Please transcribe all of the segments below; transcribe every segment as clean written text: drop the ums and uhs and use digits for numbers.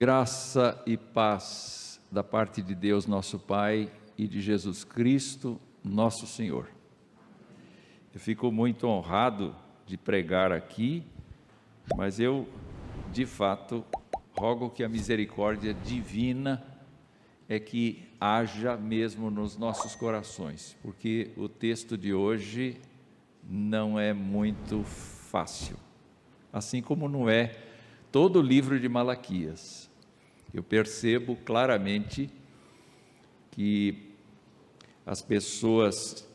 Graça e paz da parte de Deus nosso Pai e de Jesus Cristo, nosso Senhor. Eu fico muito honrado de pregar aqui, mas eu, de fato, rogo que a misericórdia divina é que haja mesmo nos nossos corações, porque o texto de hoje não é muito fácil, assim como não é todo o livro de Malaquias. Eu percebo claramente que as pessoas,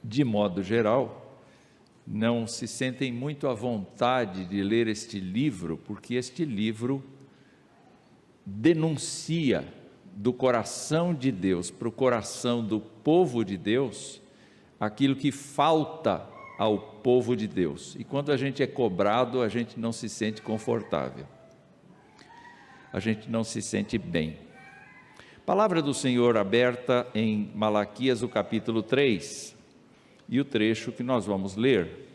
de modo geral, não se sentem muito à vontade de ler este livro, porque este livro denuncia do coração de Deus para o coração do povo de Deus aquilo que falta ao povo de Deus. E quando a gente é cobrado, a gente não se sente confortável. A gente não se sente bem. Palavra do Senhor aberta em Malaquias, o capítulo 3, e o trecho que nós vamos ler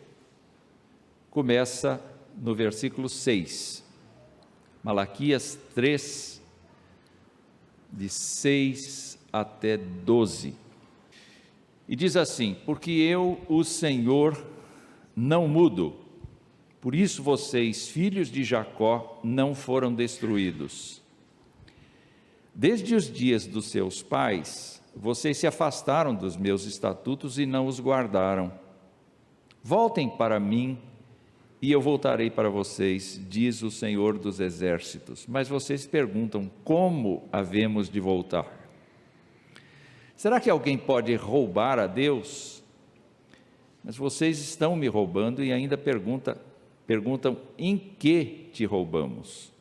começa no versículo 6. Malaquias 3, de 6 até 12. E diz assim: porque eu, o Senhor, não mudo. Por isso vocês, filhos de Jacó, não foram destruídos. Desde os dias dos seus pais, vocês se afastaram dos meus estatutos e não os guardaram. Voltem para mim e eu voltarei para vocês, diz o Senhor dos Exércitos. Mas vocês perguntam, como havemos de voltar? Será que alguém pode roubar a Deus? Mas vocês estão me roubando e ainda perguntam, em que te roubamos?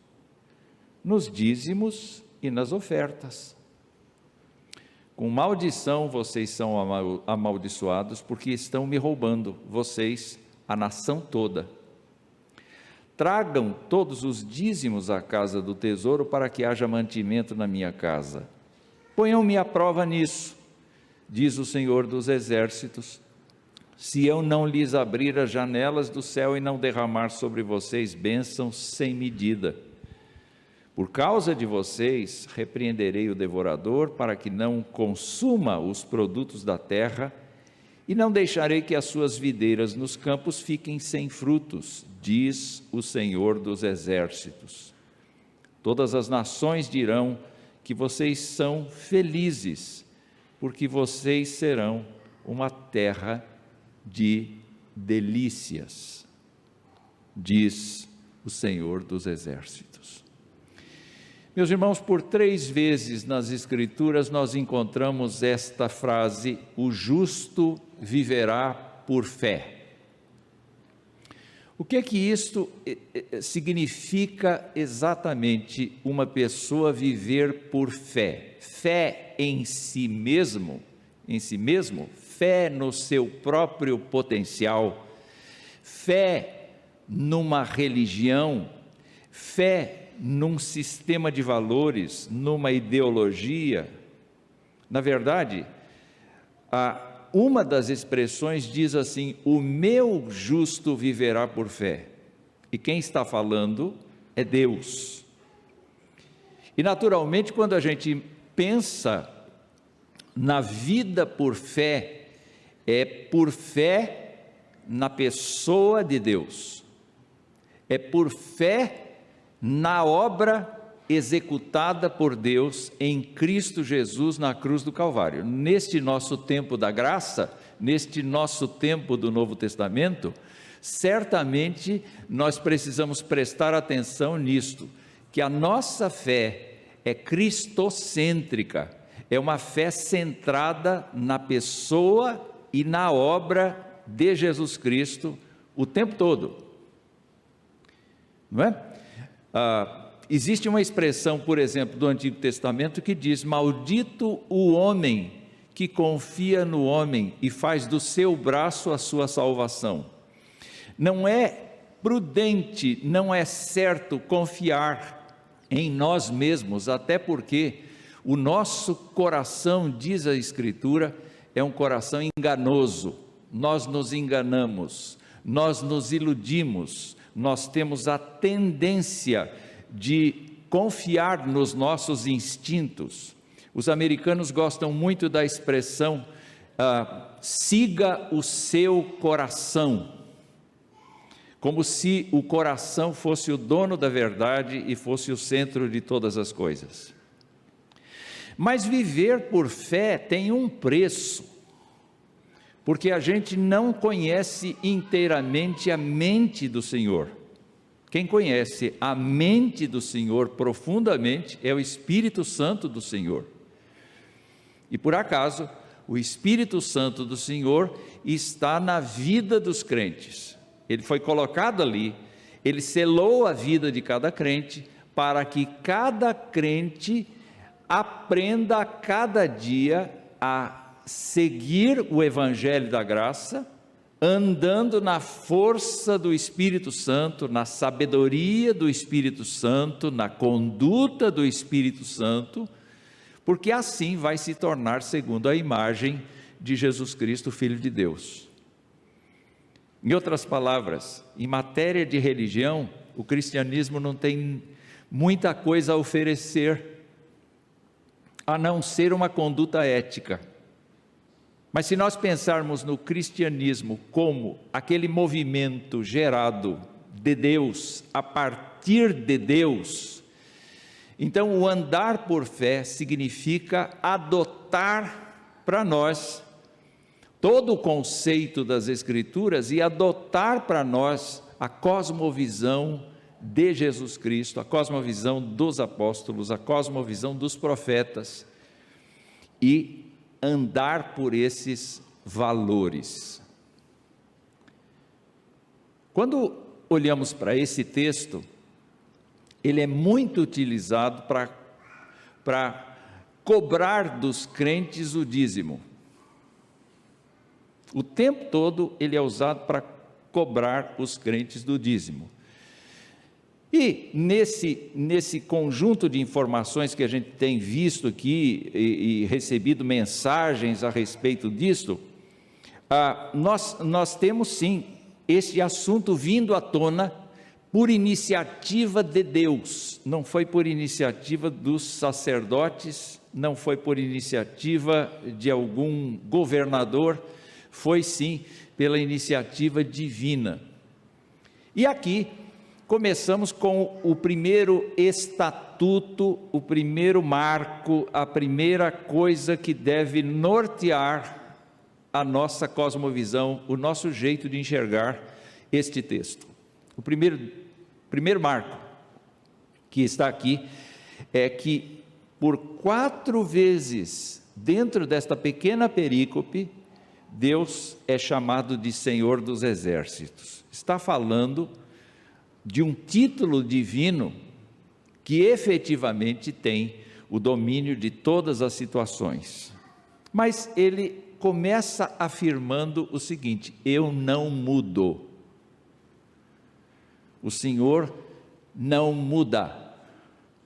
Nos dízimos e nas ofertas. Com maldição vocês são amaldiçoados, porque estão me roubando, vocês, a nação toda. Tragam todos os dízimos à casa do tesouro, para que haja mantimento na minha casa. Ponham-me à prova nisso, diz o Senhor dos Exércitos, se eu não lhes abrir as janelas do céu e não derramar sobre vocês bênçãos sem medida. Por causa de vocês, repreenderei o devorador, para que não consuma os produtos da terra, e não deixarei que as suas videiras nos campos fiquem sem frutos, diz o Senhor dos Exércitos. Todas as nações dirão que vocês são felizes, porque vocês serão uma terra de delícias, diz o Senhor dos Exércitos. Meus irmãos, por 3 vezes nas Escrituras nós encontramos esta frase: o justo viverá por fé. O que é que isto significa exatamente, uma pessoa viver por fé? Fé em si mesmo, fé no seu próprio potencial, fé numa religião, fé num sistema de valores, numa ideologia. Na verdade, uma das expressões diz assim: o meu justo viverá por fé. E quem está falando é Deus. E naturalmente, quando a gente pensa na vida por fé, é por fé na pessoa de Deus, é por fé na obra executada por Deus em Cristo Jesus na cruz do Calvário. Neste nosso tempo da graça, neste nosso tempo do Novo Testamento, certamente nós precisamos prestar atenção nisto, que a nossa fé é cristocêntrica, é uma fé centrada na pessoa e na obra de Jesus Cristo o tempo todo, não é? Existe uma expressão, por exemplo, do Antigo Testamento que diz: maldito o homem que confia no homem e faz do seu braço a sua salvação. Não é prudente, não é certo confiar em nós mesmos, até porque o nosso coração, diz a Escritura, é um coração enganoso. Nós nos enganamos, nós nos iludimos, nós temos a tendência de confiar nos nossos instintos. Os americanos gostam muito da expressão siga o seu coração, como se o coração fosse o dono da verdade e fosse o centro de todas as coisas. Mas viver por fé tem um preço, porque a gente não conhece inteiramente a mente do Senhor. Quem conhece a mente do Senhor profundamente é o Espírito Santo do Senhor. E por acaso, o Espírito Santo do Senhor está na vida dos crentes. Ele foi colocado ali, ele selou a vida de cada crente, para que cada crente aprenda a cada dia a seguir o Evangelho da graça, andando na força do Espírito Santo, na sabedoria do Espírito Santo, na conduta do Espírito Santo, porque assim vai se tornar segundo a imagem de Jesus Cristo, Filho de Deus. Em outras palavras, em matéria de religião, o cristianismo não tem muita coisa a oferecer, a não ser uma conduta ética. Mas se nós pensarmos no cristianismo como aquele movimento gerado de Deus, a partir de Deus, então o andar por fé significa adotar para nós todo o conceito das Escrituras e adotar para nós a cosmovisão de Jesus Cristo, a cosmovisão dos apóstolos, a cosmovisão dos profetas e andar por esses valores. Quando olhamos para esse texto, ele é muito utilizado para cobrar dos crentes o dízimo. O tempo todo ele é usado para cobrar os crentes do dízimo. E nesse conjunto de informações que a gente tem visto aqui e recebido mensagens a respeito disto, nós temos sim esse assunto vindo à tona por iniciativa de Deus, não foi por iniciativa dos sacerdotes, não foi por iniciativa de algum governador, foi sim pela iniciativa divina. E aqui começamos com o primeiro estatuto, o primeiro marco, a primeira coisa que deve nortear a nossa cosmovisão, o nosso jeito de enxergar este texto. O primeiro marco que está aqui é que por 4 vezes dentro desta pequena perícope, Deus é chamado de Senhor dos Exércitos. Está falando de um título divino que efetivamente tem o domínio de todas as situações. Mas ele começa afirmando o seguinte: eu não mudo. O Senhor não muda.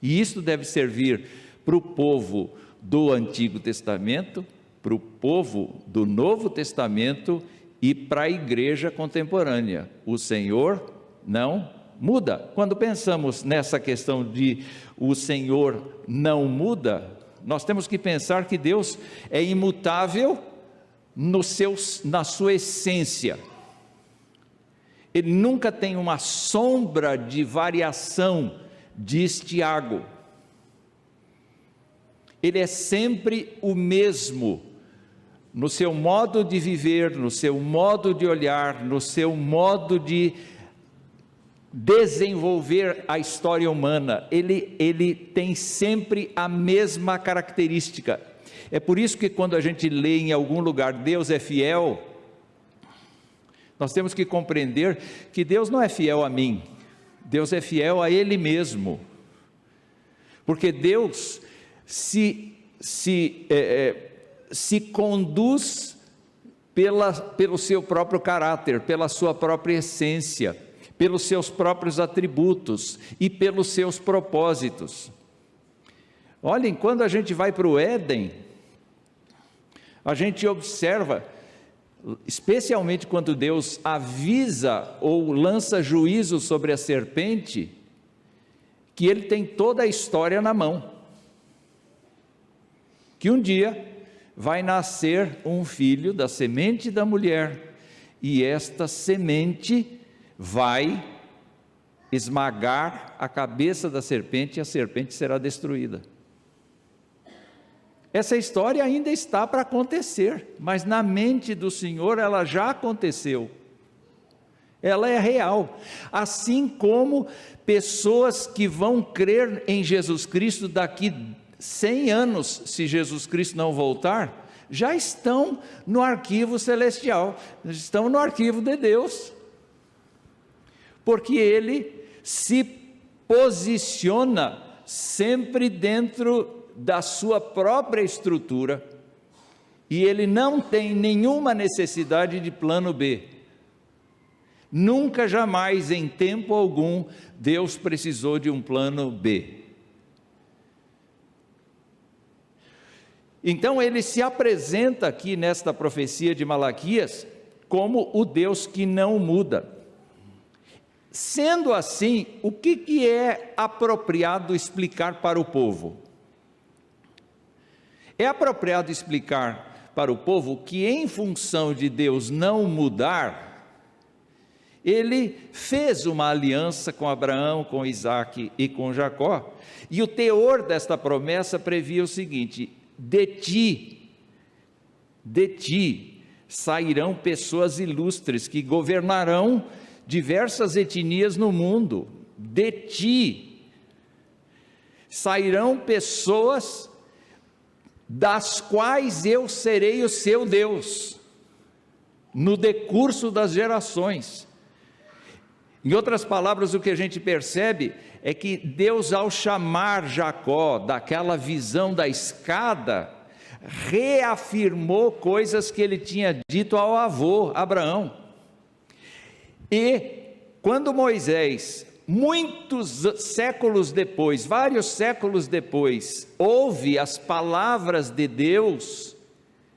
E isso deve servir para o povo do Antigo Testamento, para o povo do Novo Testamento e para a igreja contemporânea. O Senhor não muda. Quando pensamos nessa questão de o Senhor não muda, nós temos que pensar que Deus é imutável na sua essência. Ele nunca tem uma sombra de variação, diz Tiago. Ele é sempre o mesmo, no seu modo de viver, no seu modo de olhar, no seu modo de desenvolver a história humana. Ele tem sempre a mesma característica. É por isso que quando a gente lê em algum lugar, Deus é fiel, nós temos que compreender que Deus não é fiel a mim, Deus é fiel a Ele mesmo, porque Deus se conduz pelo seu próprio caráter, pela sua própria essência, pelos seus próprios atributos e pelos seus propósitos. Olhem, quando a gente vai para o Éden, a gente observa, especialmente quando Deus avisa ou lança juízo sobre a serpente, que ele tem toda a história na mão, que um dia vai nascer um filho da semente da mulher, e esta semente vai esmagar a cabeça da serpente, e a serpente será destruída. Essa história ainda está para acontecer, mas na mente do Senhor ela já aconteceu. Ela é real. Assim como pessoas que vão crer em Jesus Cristo daqui 100 anos, se Jesus Cristo não voltar, já estão no arquivo celestial, estão no arquivo de Deus, porque Ele se posiciona sempre dentro da sua própria estrutura, e Ele não tem nenhuma necessidade de plano B. Nunca, jamais, em tempo algum, Deus precisou de um plano B. Então ele se apresenta aqui nesta profecia de Malaquias como o Deus que não muda. Sendo assim, o que é apropriado explicar para o povo? É apropriado explicar para o povo que, em função de Deus não mudar, Ele fez uma aliança com Abraão, com Isaque e com Jacó, e o teor desta promessa previa o seguinte: de ti sairão pessoas ilustres que governarão diversas etnias no mundo. De ti sairão pessoas das quais eu serei o seu Deus, no decurso das gerações. Em outras palavras, o que a gente percebe é que Deus, ao chamar Jacó daquela visão da escada, reafirmou coisas que ele tinha dito ao avô Abraão. E quando Moisés, muitos séculos depois, vários séculos depois, ouve as palavras de Deus,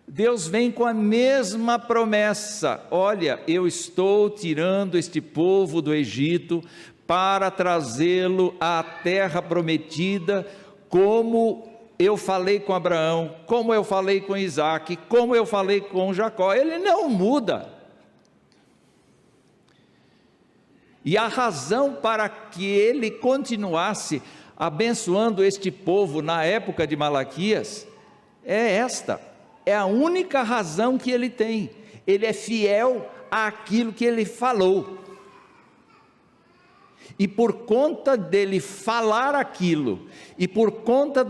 Deus vem com a mesma promessa: olha, eu estou tirando este povo do Egito para trazê-lo à terra prometida, como eu falei com Abraão, como eu falei com Isaque, como eu falei com Jacó. Ele não muda. E a razão para que ele continuasse abençoando este povo na época de Malaquias é esta. É a única razão que ele tem. Ele é fiel àquilo que ele falou. E por conta dele falar aquilo, e por conta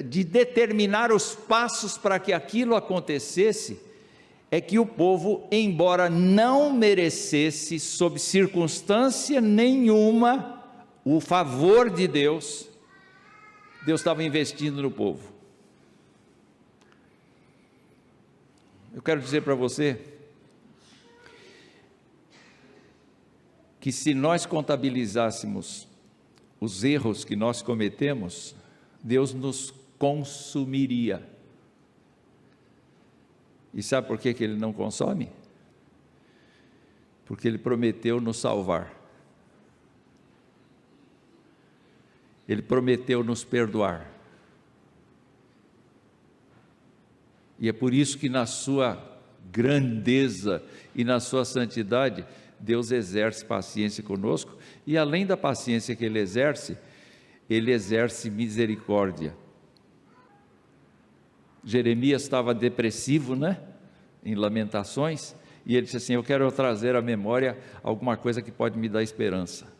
de determinar os passos para que aquilo acontecesse, é que o povo, embora não merecesse, sob circunstância nenhuma, o favor de Deus, Deus estava investindo no povo. Eu quero dizer para você que, se nós contabilizássemos os erros que nós cometemos, Deus nos consumiria. E sabe por que Ele não consome? Porque Ele prometeu nos salvar. Ele prometeu nos perdoar. E é por isso que, na sua grandeza e na sua santidade, Deus exerce paciência conosco, e além da paciência que Ele exerce misericórdia. Jeremias estava depressivo, em Lamentações, e ele disse assim: eu quero trazer à memória alguma coisa que pode me dar esperança.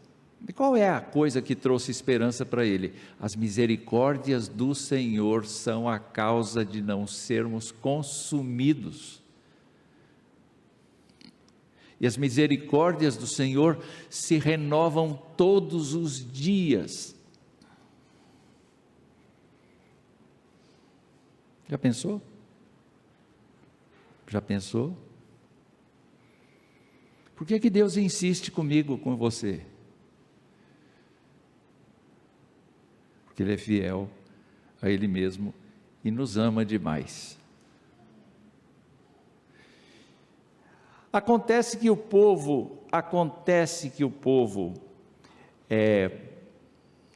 E qual é a coisa que trouxe esperança para ele? As misericórdias do Senhor são a causa de não sermos consumidos. E as misericórdias do Senhor se renovam todos os dias. Já pensou? Já pensou? Por que Deus insiste comigo, com você? Porque Ele é fiel a Ele mesmo e nos ama demais. Acontece que o povo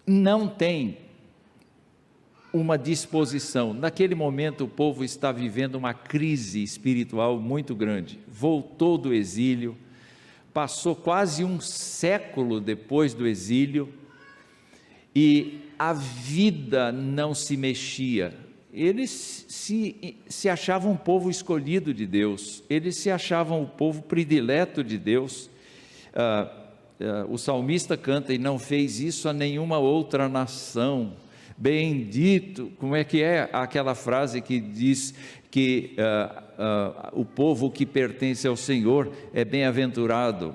não tem uma disposição. Naquele momento o povo está vivendo uma crise espiritual muito grande, voltou do exílio, passou quase um século depois do exílio, e a vida não se mexia. Eles se achavam um povo escolhido de Deus, eles se achavam o povo predileto de Deus. O salmista canta: e não fez isso a nenhuma outra nação. Bendito, como é que é aquela frase que diz que o povo que pertence ao Senhor é bem-aventurado?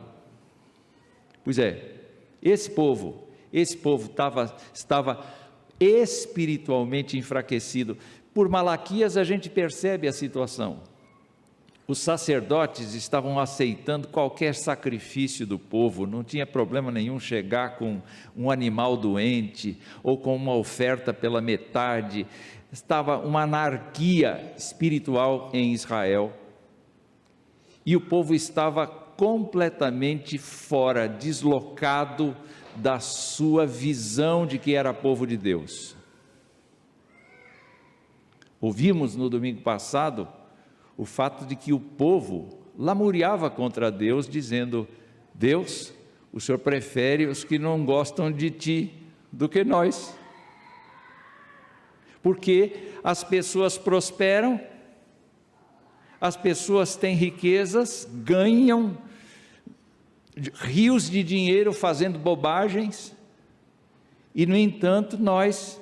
Pois é, esse povo estava espiritualmente enfraquecido. Por Malaquias a gente percebe a situação. Os sacerdotes estavam aceitando qualquer sacrifício do povo, não tinha problema nenhum chegar com um animal doente, ou com uma oferta pela metade. Estava uma anarquia espiritual em Israel, e o povo estava completamente fora, deslocado da sua visão de que era povo de Deus. Ouvimos no domingo passado o fato de que o povo lamuriava contra Deus, dizendo: Deus, o Senhor prefere os que não gostam de Ti do que nós, porque as pessoas prosperam, as pessoas têm riquezas, ganham rios de dinheiro fazendo bobagens, e no entanto nós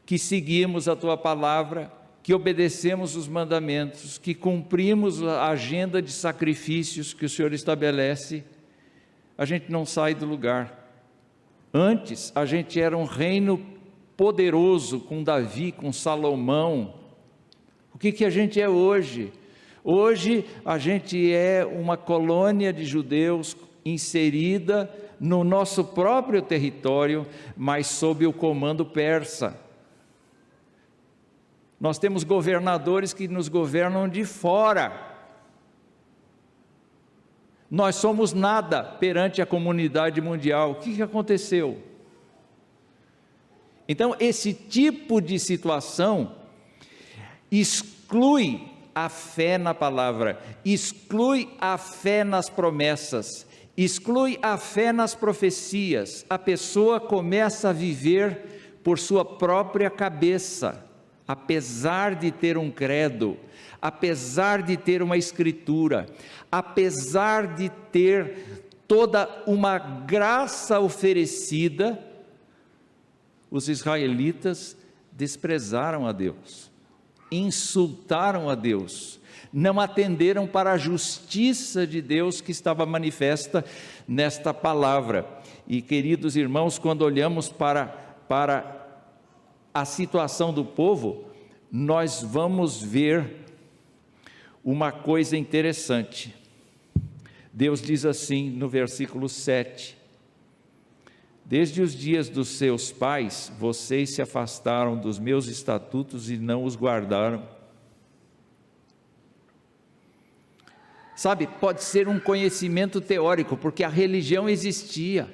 que seguimos a Tua palavra, que obedecemos os mandamentos, que cumprimos a agenda de sacrifícios que o Senhor estabelece, a gente não sai do lugar. Antes a gente era um reino poderoso, com Davi, com Salomão. O que a gente é hoje? Hoje a gente é uma colônia de judeus inserida no nosso próprio território, mas sob o comando persa. Nós temos governadores que nos governam de fora. Nós somos nada perante a comunidade mundial. O que aconteceu? Então, esse tipo de situação exclui a fé na palavra, exclui a fé nas promessas, exclui a fé nas profecias. A pessoa começa a viver por sua própria cabeça, apesar de ter um credo, apesar de ter uma escritura, apesar de ter toda uma graça oferecida. Os israelitas desprezaram a Deus, insultaram a Deus, não atenderam para a justiça de Deus que estava manifesta nesta palavra. E queridos irmãos, quando olhamos para a situação do povo, nós vamos ver uma coisa interessante. Deus diz assim no versículo 7: desde os dias dos seus pais, vocês se afastaram dos meus estatutos e não os guardaram. Sabe, pode ser um conhecimento teórico, porque a religião existia,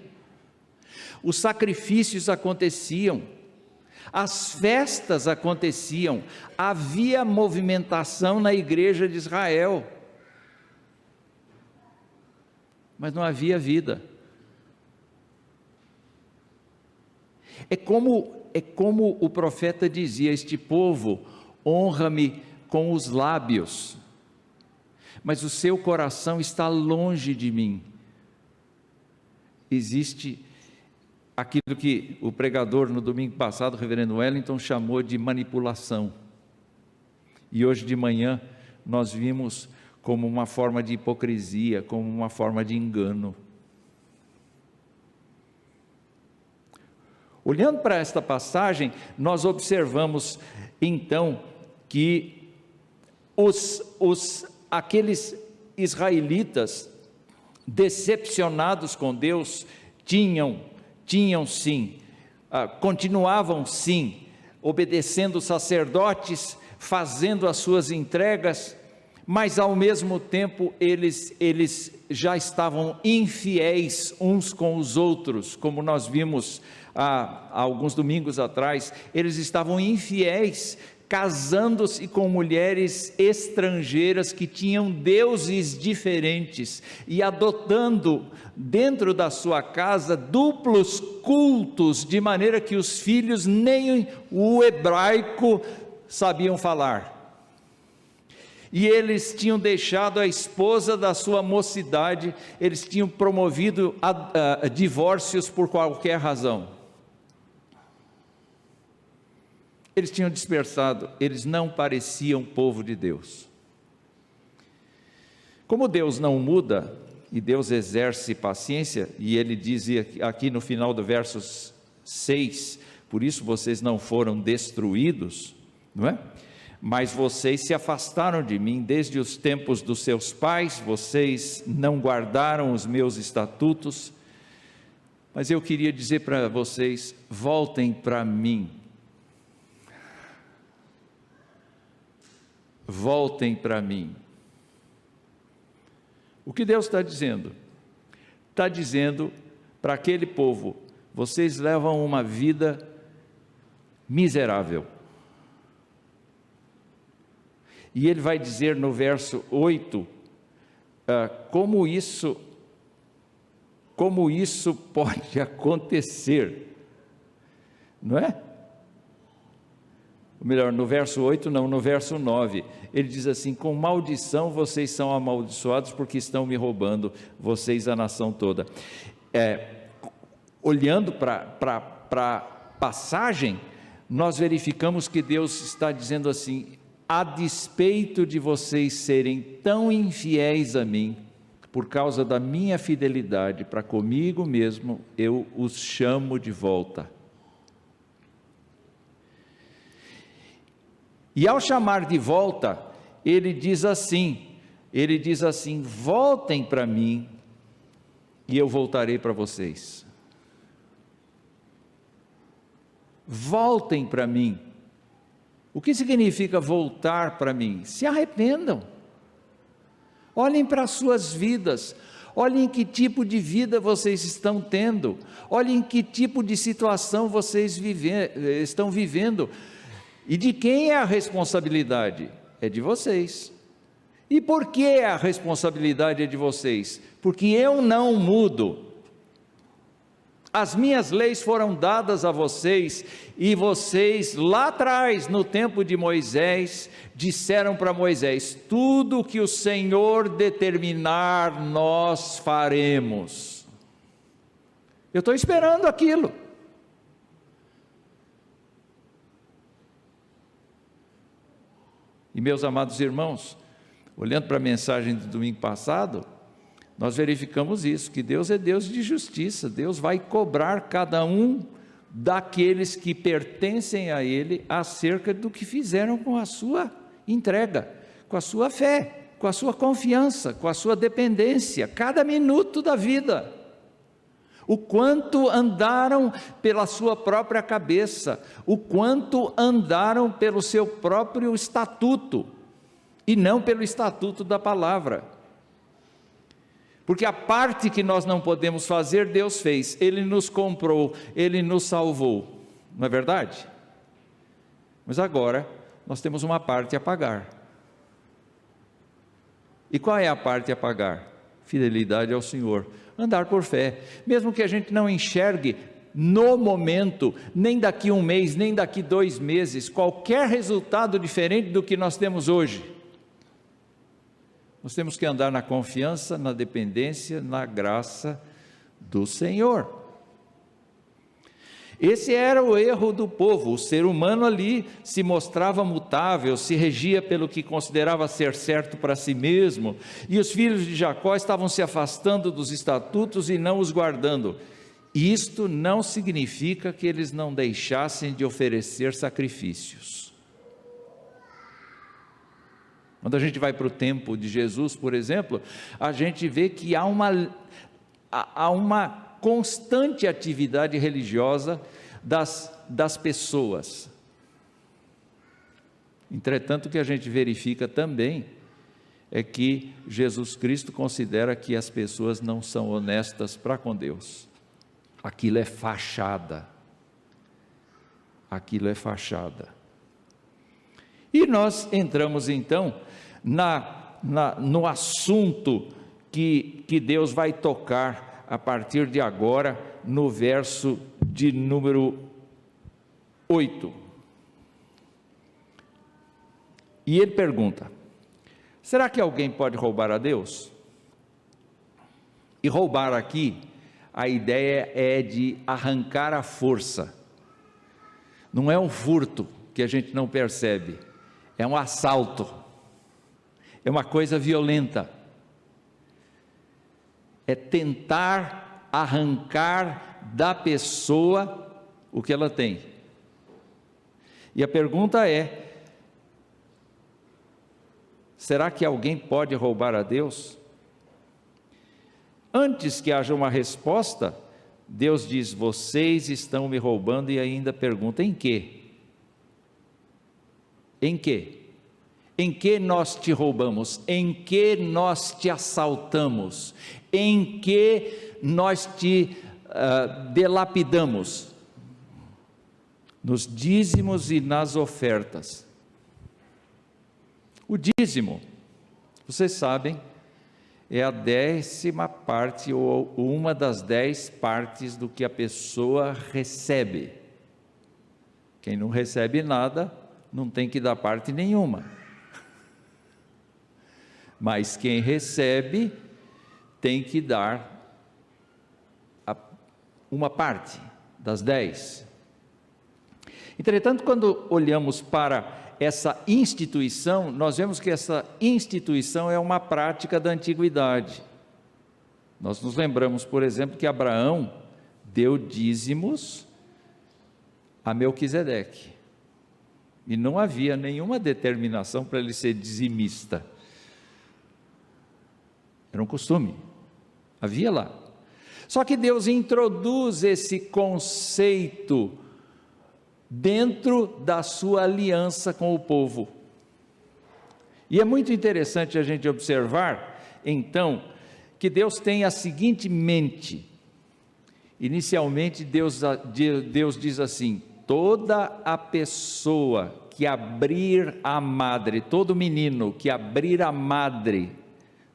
os sacrifícios aconteciam, as festas aconteciam, havia movimentação na igreja de Israel, mas não havia vida. É como o profeta dizia: este povo honra-me com os lábios, mas o seu coração está longe de mim. Existe aquilo que o pregador no domingo passado, o reverendo Wellington, chamou de manipulação, e hoje de manhã nós vimos como uma forma de hipocrisia, como uma forma de engano. Olhando para esta passagem, nós observamos então que aqueles israelitas decepcionados com Deus tinham sim, continuavam sim, obedecendo os sacerdotes, fazendo as suas entregas, mas ao mesmo tempo eles já estavam infiéis uns com os outros, como nós vimos há alguns domingos atrás, eles estavam infiéis, casando-se com mulheres estrangeiras que tinham deuses diferentes e adotando dentro da sua casa duplos cultos, de maneira que os filhos nem o hebraico sabiam falar. E eles tinham deixado a esposa da sua mocidade, eles tinham promovido divórcios por qualquer razão. Eles tinham dispersado, eles não pareciam povo de Deus. Como Deus não muda, e Deus exerce paciência, e ele diz aqui no final do verso 6, por isso vocês não foram destruídos, não é? Mas vocês se afastaram de mim desde os tempos dos seus pais, vocês não guardaram os meus estatutos, mas eu queria dizer para vocês, voltem para mim. Voltem para mim. O que Deus está dizendo? Está dizendo para aquele povo, vocês levam uma vida miserável. E ele vai dizer no verso 8, como isso pode acontecer, não é? Ou melhor, no verso 8 não, no verso 9, ele diz assim, com maldição vocês são amaldiçoados porque estão me roubando, vocês a nação toda. Olhando para a passagem, nós verificamos que Deus está dizendo assim, a despeito de vocês serem tão infiéis a mim, por causa da minha fidelidade para comigo mesmo, eu os chamo de volta. E ao chamar de volta, ele diz assim, voltem para mim, e eu voltarei para vocês. Voltem para mim. O que significa voltar para mim? Se arrependam. Olhem para as suas vidas, olhem que tipo de vida vocês estão tendo, olhem que tipo de situação vocês estão vivendo, e de quem é a responsabilidade? É de vocês. E por que a responsabilidade é de vocês? Porque eu não mudo. As minhas leis foram dadas a vocês, e vocês lá atrás, no tempo de Moisés, disseram para Moisés, tudo que o Senhor determinar, nós faremos. Eu estou esperando aquilo. E meus amados irmãos, olhando para a mensagem do domingo passado, nós verificamos isso, que Deus é Deus de justiça, Deus vai cobrar cada um daqueles que pertencem a Ele, acerca do que fizeram com a sua entrega, com a sua fé, com a sua confiança, com a sua dependência, cada minuto da vida. O quanto andaram pela sua própria cabeça, o quanto andaram pelo seu próprio estatuto, e não pelo estatuto da palavra. Porque a parte que nós não podemos fazer, Deus fez, Ele nos comprou, Ele nos salvou, não é verdade? Mas agora, nós temos uma parte a pagar. E qual é a parte a pagar? Fidelidade ao Senhor, andar por fé, mesmo que a gente não enxergue no momento, nem daqui um mês, nem daqui 2 meses, qualquer resultado diferente do que nós temos hoje. Nós temos que andar na confiança, na dependência, na graça do Senhor. Esse era o erro do povo, o ser humano ali se mostrava mutável, se regia pelo que considerava ser certo para si mesmo, e os filhos de Jacó estavam se afastando dos estatutos e não os guardando. Isto não significa que eles não deixassem de oferecer sacrifícios. Quando a gente vai para o tempo de Jesus, por exemplo, a gente vê que há uma constante atividade religiosa das pessoas. Entretanto, o que a gente verifica também é que Jesus Cristo considera que as pessoas não são honestas para com Deus. Aquilo é fachada, aquilo é fachada. E nós entramos então no assunto que Deus vai tocar a partir de agora, no verso de número 8. E ele pergunta: será que alguém pode roubar a Deus? E roubar aqui, a ideia é de arrancar à força. Não é um furto que a gente não percebe, é um assalto, é uma coisa violenta, é tentar arrancar da pessoa o que ela tem. E a pergunta é: será que alguém pode roubar a Deus? Antes que haja uma resposta, Deus diz: vocês estão me roubando, e ainda pergunta: em quê? Em quê? Em que nós te roubamos? Em que nós te assaltamos? Em que nós te delapidamos? Nos dízimos e nas ofertas. O dízimo, vocês sabem, é a 10ª parte ou uma das 10 partes do que a pessoa recebe. Quem não recebe nada, não tem que dar parte nenhuma. Mas quem recebe, tem que dar uma parte das 10. Entretanto, quando olhamos para essa instituição, nós vemos que essa instituição é uma prática da antiguidade. Nós nos lembramos, por exemplo, que Abraão deu dízimos a Melquisedeque, e não havia nenhuma determinação para ele ser dizimista, era um costume, havia lá. Só que Deus introduz esse conceito dentro da sua aliança com o povo. E é muito interessante a gente observar, então, que Deus tem a seguinte mente. Inicialmente, Deus diz assim: toda a pessoa que abrir a madre, todo menino que abrir a madre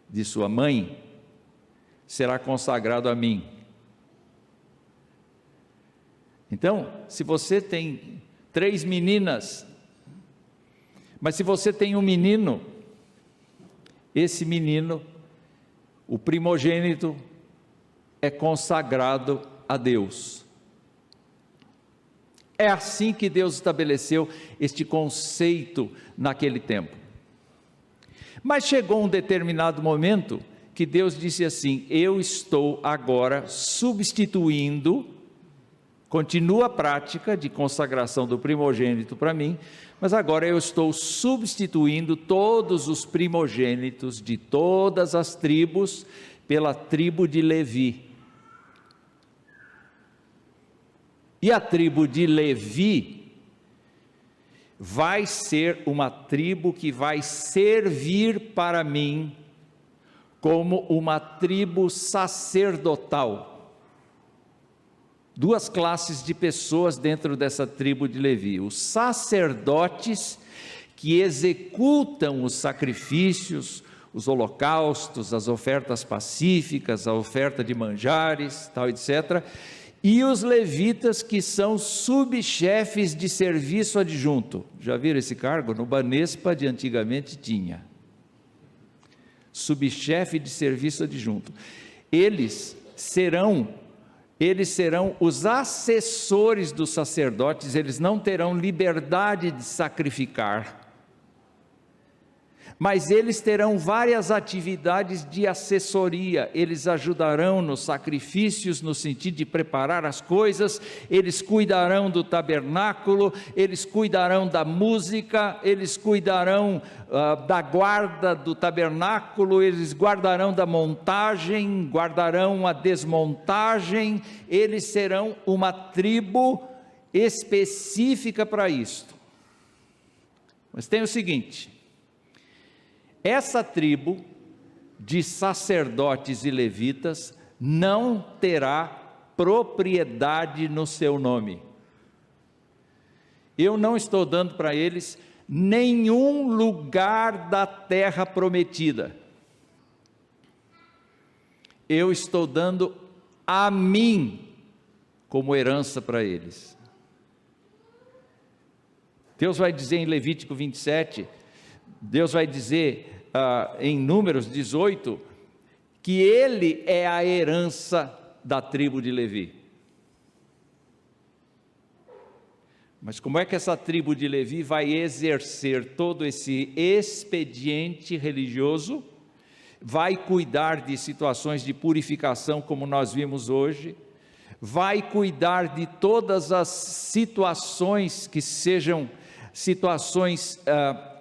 de sua mãe, será consagrado a mim. Então, se você tem 3 meninas, mas se você tem um menino, esse menino, o primogênito, é consagrado a Deus. É assim que Deus estabeleceu este conceito naquele tempo. Mas chegou um determinado momento que Deus disse assim: eu estou agora substituindo. Continua a prática de consagração do primogênito para mim, mas agora eu estou substituindo todos os primogênitos de todas as tribos pela tribo de Levi. E a tribo de Levi vai ser uma tribo que vai servir para mim como uma tribo sacerdotal. 2 classes de pessoas dentro dessa tribo de Levi: os sacerdotes, que executam os sacrifícios, os holocaustos, as ofertas pacíficas, a oferta de manjares, tal, etc. E os levitas, que são subchefes de serviço adjunto. Já viram esse cargo? No Banespa de antigamente tinha. Subchefe de serviço adjunto. Eles serão os assessores dos sacerdotes. Eles não terão liberdade de sacrificar, mas eles terão várias atividades de assessoria. Eles ajudarão nos sacrifícios, no sentido de preparar as coisas, eles cuidarão do tabernáculo, eles cuidarão da música, eles cuidarão da guarda do tabernáculo, eles guardarão da montagem, guardarão a desmontagem. Eles serão uma tribo específica para isto. Mas tem o seguinte: essa tribo de sacerdotes e levitas não terá propriedade no seu nome. Eu não estou dando para eles nenhum lugar da terra prometida. Eu estou dando a mim como herança para eles. Deus vai dizer em Levítico 27, Deus vai dizer em Números 18, que Ele é a herança da tribo de Levi. Mas como é que essa tribo de Levi vai exercer todo esse expediente religioso? Vai cuidar de situações de purificação, como nós vimos hoje, vai cuidar de todas as situações que sejam situações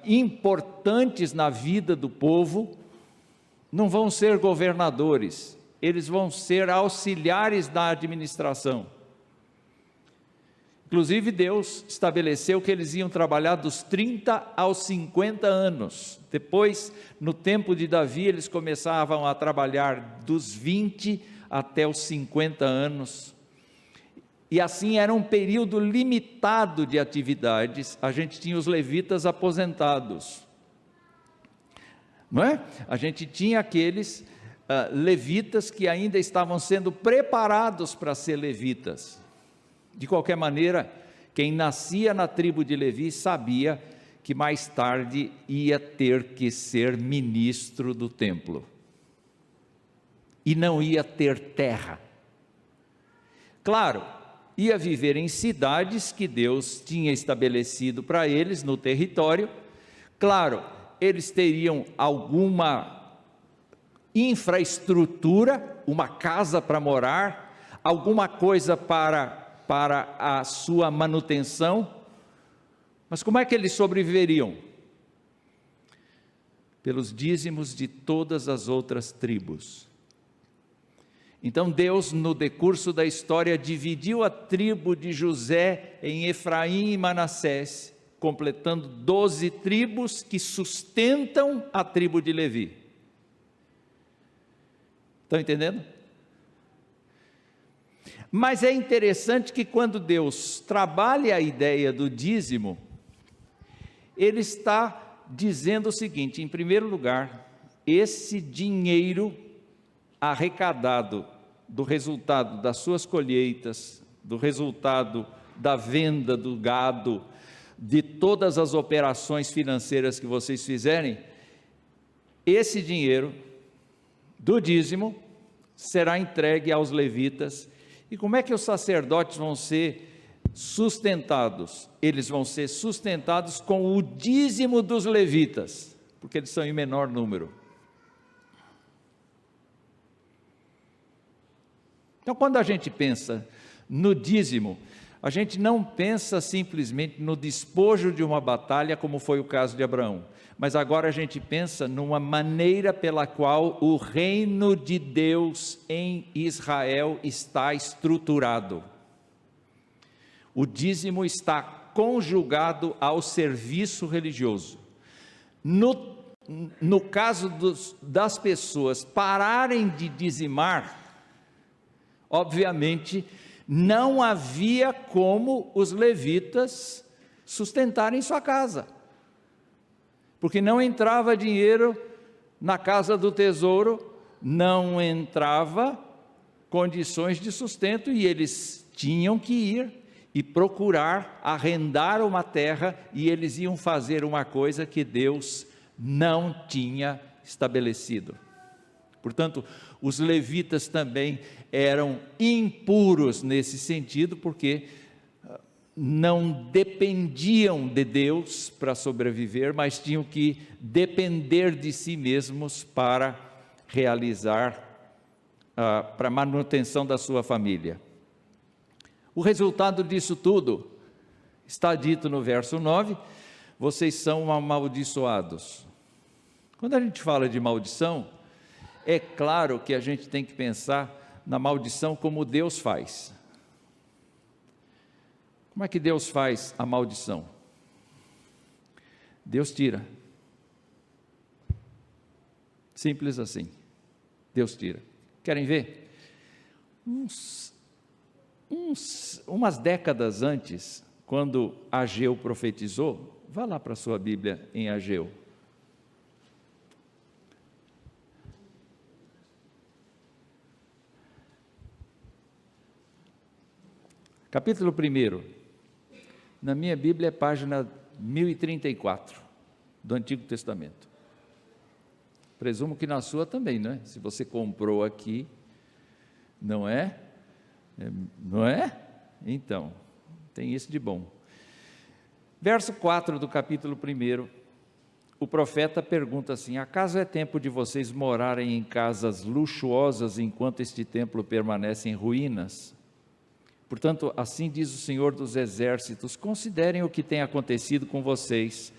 importantes na vida do povo. Não vão ser governadores, eles vão ser auxiliares da administração. Inclusive Deus estabeleceu que eles iam trabalhar dos 30 aos 50 anos, depois no tempo de Davi eles começavam a trabalhar dos 20 até os 50 anos, e assim era um período limitado de atividades. A gente tinha os levitas aposentados, não é? A gente tinha aqueles levitas que ainda estavam sendo preparados para ser levitas. De qualquer maneira, quem nascia na tribo de Levi sabia que mais tarde ia ter que ser ministro do templo, e não ia ter terra. Claro, ia viver em cidades que Deus tinha estabelecido para eles no território. Claro, eles teriam alguma infraestrutura, uma casa para morar, alguma coisa para a sua manutenção, mas como é que eles sobreviveriam? Pelos dízimos de todas as outras tribos. Então Deus, no decurso da história, dividiu a tribo de José em Efraim e Manassés, completando 12 tribos que sustentam a tribo de Levi. Estão entendendo? Mas é interessante que quando Deus trabalha a ideia do dízimo, Ele está dizendo o seguinte: em primeiro lugar, esse dinheiro arrecadado do resultado das suas colheitas, do resultado da venda do gado, de todas as operações financeiras que vocês fizerem, esse dinheiro do dízimo será entregue aos levitas. E como é que os sacerdotes vão ser sustentados? Eles vão ser sustentados com o dízimo dos levitas, porque eles são em menor número. Então, quando a gente pensa no dízimo, a gente não pensa simplesmente no despojo de uma batalha, como foi o caso de Abraão, mas agora a gente pensa numa maneira pela qual o reino de Deus em Israel está estruturado. O dízimo está conjugado ao serviço religioso. No caso das pessoas pararem de dizimar, obviamente, não havia como os levitas sustentarem sua casa, porque não entrava dinheiro na casa do tesouro, não entrava condições de sustento, e eles tinham que ir e procurar arrendar uma terra, e eles iam fazer uma coisa que Deus não tinha estabelecido. Portanto, os levitas também eram impuros nesse sentido, porque não dependiam de Deus para sobreviver, mas tinham que depender de si mesmos para realizar, para a manutenção da sua família. O resultado disso tudo está dito no verso 9: vocês são amaldiçoados. Quando a gente fala de maldição, é claro que a gente tem que pensar na maldição como Deus faz. Como é que Deus faz a maldição? Deus tira. Simples assim. Deus tira. Querem ver? Umas décadas antes quando Ageu profetizou. Vá lá para a sua Bíblia em Ageu. Capítulo 1, na minha Bíblia é página 1034, do Antigo Testamento. Presumo que na sua também, não é? Se você comprou aqui, não é? Não é? Então, tem isso de bom. Verso 4 do capítulo 1, o profeta pergunta assim: acaso é tempo de vocês morarem em casas luxuosas enquanto este templo permanece em ruínas? Portanto, assim diz o Senhor dos Exércitos: considerem o que tem acontecido com vocês.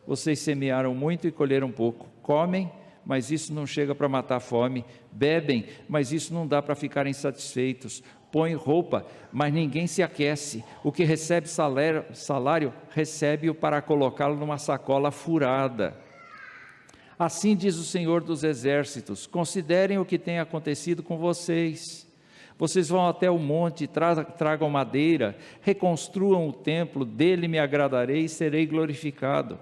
Vocês semearam muito e colheram pouco, comem, mas isso não chega para matar a fome, bebem, mas isso não dá para ficarem satisfeitos, põem roupa, mas ninguém se aquece, o que recebe salário recebe-o para colocá-lo numa sacola furada. Assim diz o Senhor dos Exércitos: considerem o que tem acontecido com vocês. Vocês vão até o monte, tragam madeira, reconstruam o templo, dele me agradarei e serei glorificado.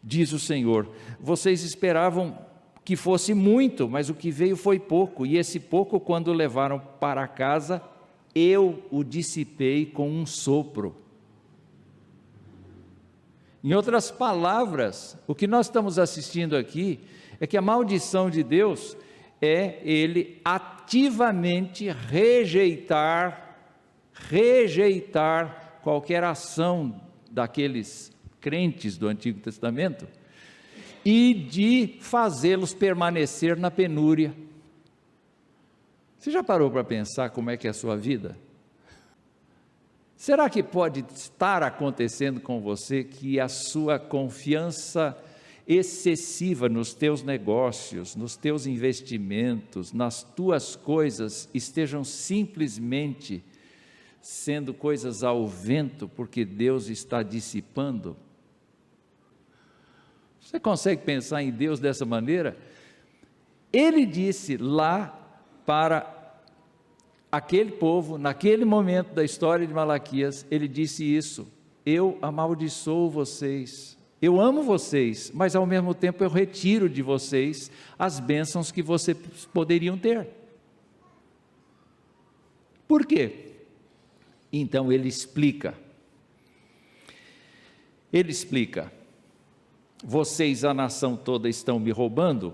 Diz o Senhor: vocês esperavam que fosse muito, mas o que veio foi pouco, e esse pouco, quando levaram para casa, eu o dissipei com um sopro. Em outras palavras, o que nós estamos assistindo aqui é que a maldição de Deus é ele ativamente rejeitar qualquer ação daqueles crentes do Antigo Testamento e de fazê-los permanecer na penúria. Você já parou para pensar como é que é a sua vida? Será que pode estar acontecendo com você que a sua confiança excessiva nos teus negócios, nos teus investimentos, nas tuas coisas, estejam simplesmente sendo coisas ao vento, porque Deus está dissipando? Você consegue pensar em Deus dessa maneira? Ele disse lá para aquele povo, naquele momento da história de Malaquias, ele disse isso: eu amaldiçoo vocês, eu amo vocês, mas ao mesmo tempo eu retiro de vocês as bênçãos que vocês poderiam ter. Por quê? Então ele explica, vocês, a nação toda, estão me roubando?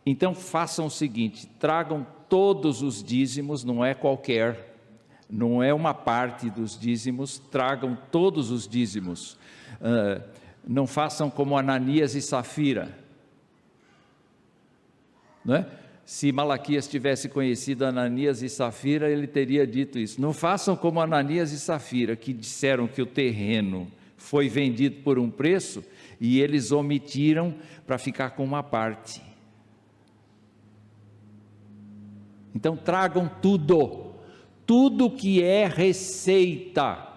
Então façam o seguinte: tragam todos os dízimos, não é qualquer, não é uma parte dos dízimos, tragam todos os dízimos. Não façam como Ananias e Safira, não é? Se Malaquias tivesse conhecido Ananias e Safira, ele teria dito isso. Não façam como Ananias e Safira, que disseram que o terreno foi vendido por um preço e eles omitiram para ficar com uma parte. Então tragam tudo que é receita.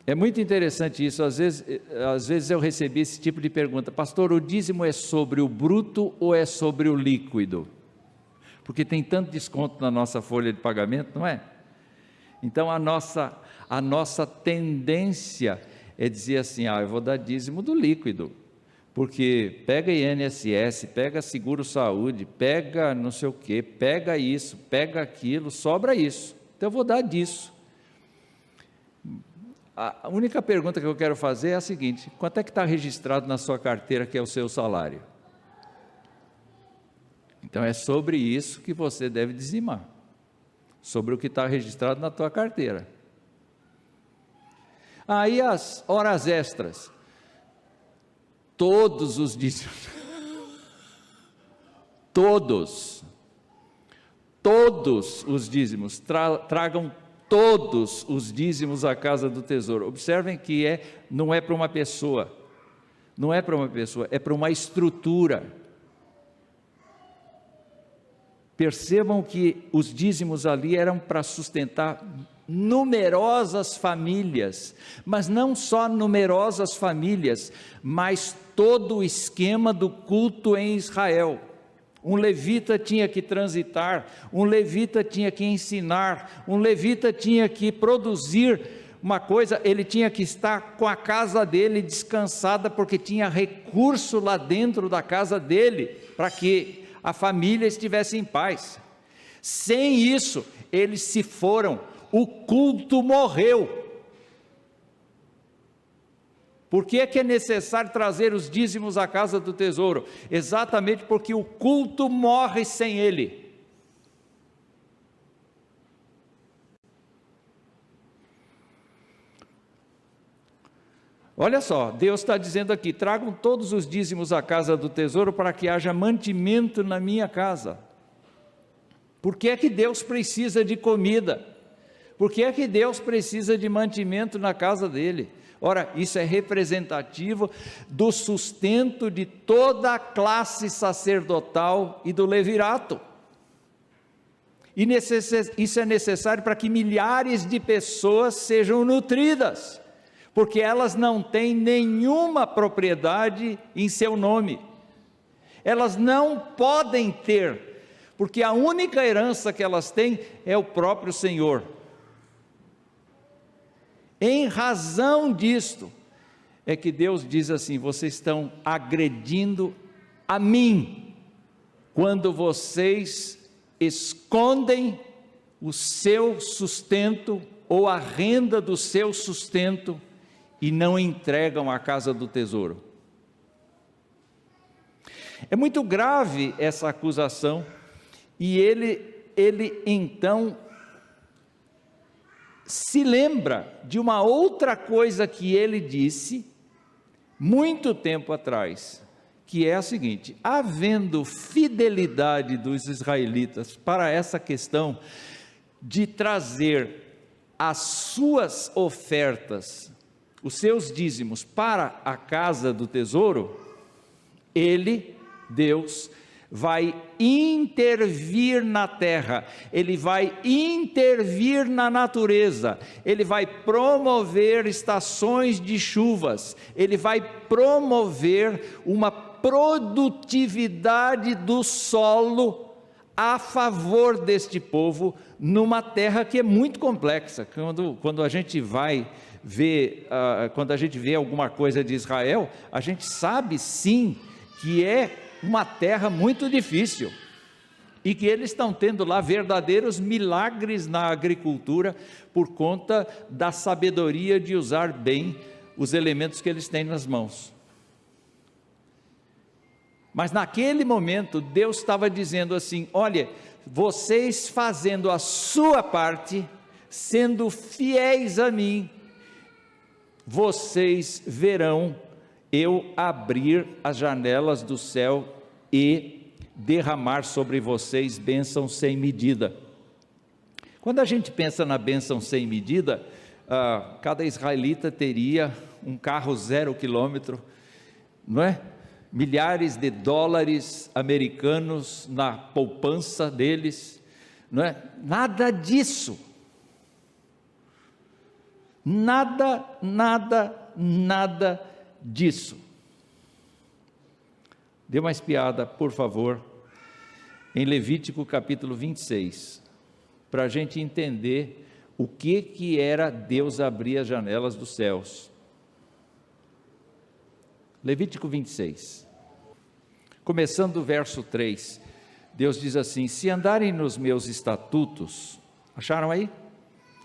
É muito interessante isso. Às vezes eu recebi esse tipo de pergunta: pastor, o dízimo é sobre o bruto ou é sobre o líquido? Porque tem tanto desconto na nossa folha de pagamento, não é? Então a nossa tendência é dizer assim: eu vou dar dízimo do líquido, porque pega INSS, pega seguro-saúde, pega não sei o que, pega isso, pega aquilo, sobra isso, então eu vou dar disso. A única pergunta que eu quero fazer é a seguinte: quanto é que está registrado na sua carteira que é o seu salário? Então é sobre isso que você deve dizimar, sobre o que está registrado na tua carteira. Aí as horas extras, todos os dízimos, todos os dízimos, tragam todos os dízimos à casa do tesouro. Observem que não é para uma pessoa, é para uma estrutura. Percebam que os dízimos ali eram para sustentar numerosas famílias, mas não só numerosas famílias, mas todo o esquema do culto em Israel. Um levita tinha que transitar, um levita tinha que ensinar, um levita tinha que produzir uma coisa, ele tinha que estar com a casa dele descansada, porque tinha recurso lá dentro da casa dele, para que a família estivesse em paz. Sem isso, eles se foram, o culto morreu. Por que é necessário trazer os dízimos à casa do tesouro? Exatamente porque o culto morre sem ele. Olha só, Deus está dizendo aqui: tragam todos os dízimos à casa do tesouro para que haja mantimento na minha casa. Por que é que Deus precisa de comida? Por que é que Deus precisa de mantimento na casa dele? Ora, isso é representativo do sustento de toda a classe sacerdotal e do levirato. E isso é necessário para que milhares de pessoas sejam nutridas, porque elas não têm nenhuma propriedade em seu nome. Elas não podem ter, porque a única herança que elas têm é o próprio Senhor. Em razão disto, é que Deus diz assim: vocês estão agredindo a mim, quando vocês escondem o seu sustento, ou a renda do seu sustento, e não entregam à casa do tesouro. É muito grave essa acusação, e ele então se lembra de uma outra coisa que ele disse muito tempo atrás, que é a seguinte: havendo fidelidade dos israelitas para essa questão de trazer as suas ofertas, os seus dízimos para a casa do tesouro, Deus, vai intervir na terra, Ele vai intervir na natureza, Ele vai promover estações de chuvas, Ele vai promover uma produtividade do solo a favor deste povo, numa terra que é muito complexa. Quando a gente vai ver, quando a gente vê alguma coisa de Israel, a gente sabe sim que é uma terra muito difícil, e que eles estão tendo lá verdadeiros milagres na agricultura, por conta da sabedoria de usar bem os elementos que eles têm nas mãos. Mas naquele momento, Deus estava dizendo assim: olha, vocês fazendo a sua parte, sendo fiéis a mim, vocês verão eu abrir as janelas do céu e derramar sobre vocês bênçãos sem medida. Quando a gente pensa na bênção sem medida, cada israelita teria um carro 0 quilômetro, não é? Milhares de dólares americanos na poupança deles, não é? Nada disso. Nada disso. Dê uma espiada, por favor, em Levítico capítulo 26, para a gente entender o que era Deus abrir as janelas dos céus. Levítico 26, começando do verso 3, Deus diz assim: se andarem nos meus estatutos, acharam aí?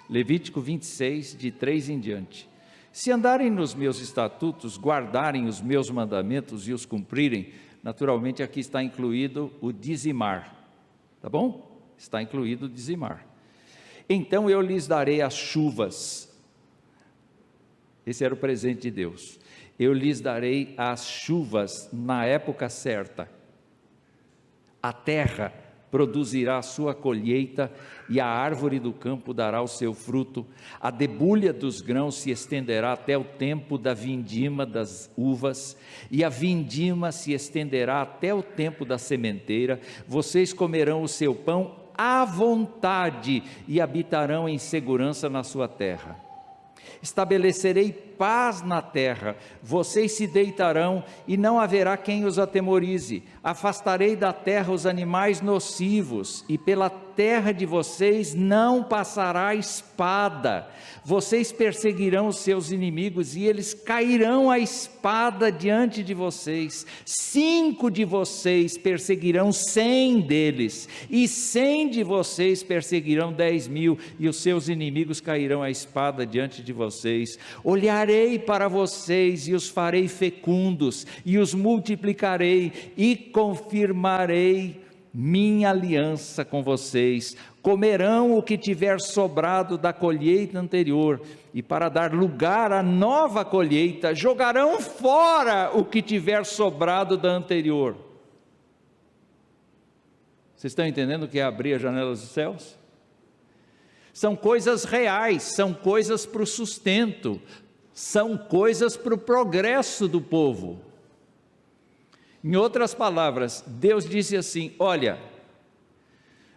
Levítico 26, de 3 em diante. Se andarem nos meus estatutos, guardarem os meus mandamentos e os cumprirem, naturalmente aqui está incluído o dizimar, tá bom? Está incluído o dizimar. Então eu lhes darei as chuvas. Esse era o presente de Deus. Eu lhes darei as chuvas na época certa. A terra produzirá a sua colheita, e a árvore do campo dará o seu fruto. A debulha dos grãos se estenderá até o tempo da vindima das uvas, e a vindima se estenderá até o tempo da sementeira. Vocês comerão o seu pão à vontade e habitarão em segurança na sua terra. Estabelecerei paz na terra. Vocês se deitarão e não haverá quem os atemorize. Afastarei da terra os animais nocivos, e pela terra de vocês não passará espada. Vocês perseguirão os seus inimigos, e eles cairão à espada diante de vocês. 5 de vocês perseguirão 100 deles, e 100 de vocês perseguirão 10.000, e os seus inimigos cairão à espada diante de vocês. Olharei para vocês e os farei fecundos, e os multiplicarei, e confirmarei minha aliança com vocês. Comerão o que tiver sobrado da colheita anterior, e para dar lugar à nova colheita, jogarão fora o que tiver sobrado da anterior. Vocês estão entendendo o que é abrir as janelas dos céus? São coisas reais, são coisas para o sustento, são coisas para o progresso do povo. Em outras palavras, Deus disse assim: olha,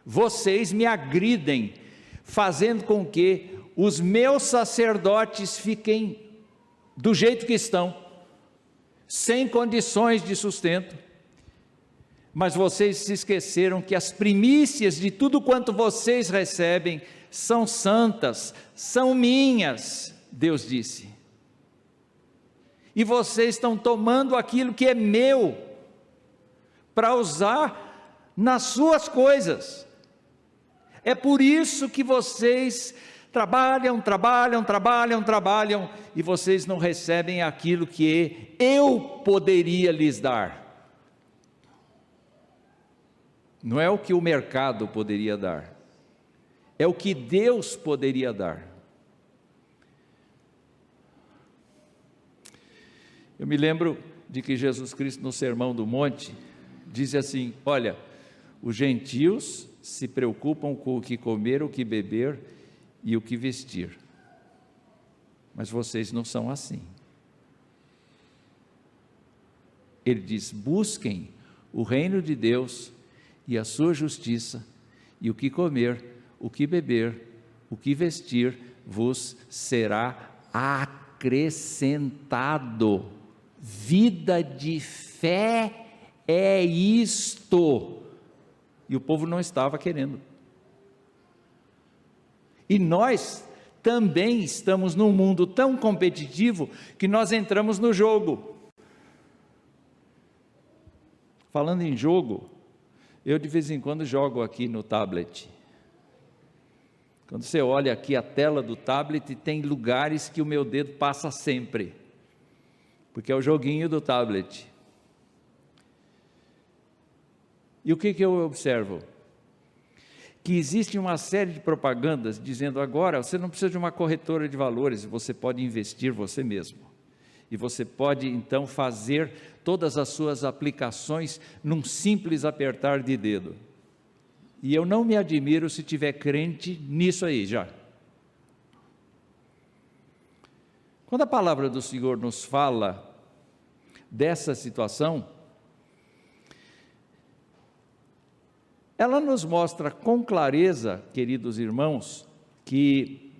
vocês me agridem, fazendo com que os meus sacerdotes fiquem do jeito que estão, sem condições de sustento, mas vocês se esqueceram que as primícias de tudo quanto vocês recebem são santas, são minhas, Deus disse, e vocês estão tomando aquilo que é meu, para usar nas suas coisas. É por isso que vocês trabalham, e vocês não recebem aquilo que eu poderia lhes dar. Não é o que o mercado poderia dar, é o que Deus poderia dar. Eu me lembro de que Jesus Cristo, no Sermão do Monte, diz assim: olha, os gentios se preocupam com o que comer, o que beber e o que vestir, mas vocês não são assim. Ele diz: busquem o reino de Deus e a sua justiça, e o que comer, o que beber, o que vestir vos será acrescentado. Vida de fé é isto, e o povo não estava querendo. E nós também estamos num mundo tão competitivo que nós entramos no jogo. Falando em jogo, eu de vez em quando jogo aqui no tablet. Quando você olha aqui a tela do tablet, tem lugares que o meu dedo passa sempre, porque é o joguinho do tablet. E o que eu observo? Que existe uma série de propagandas dizendo: agora você não precisa de uma corretora de valores, você pode investir você mesmo, e você pode então fazer todas as suas aplicações num simples apertar de dedo. E eu não me admiro se tiver crente nisso aí já. Quando a palavra do Senhor nos fala dessa situação, ela nos mostra com clareza, queridos irmãos, que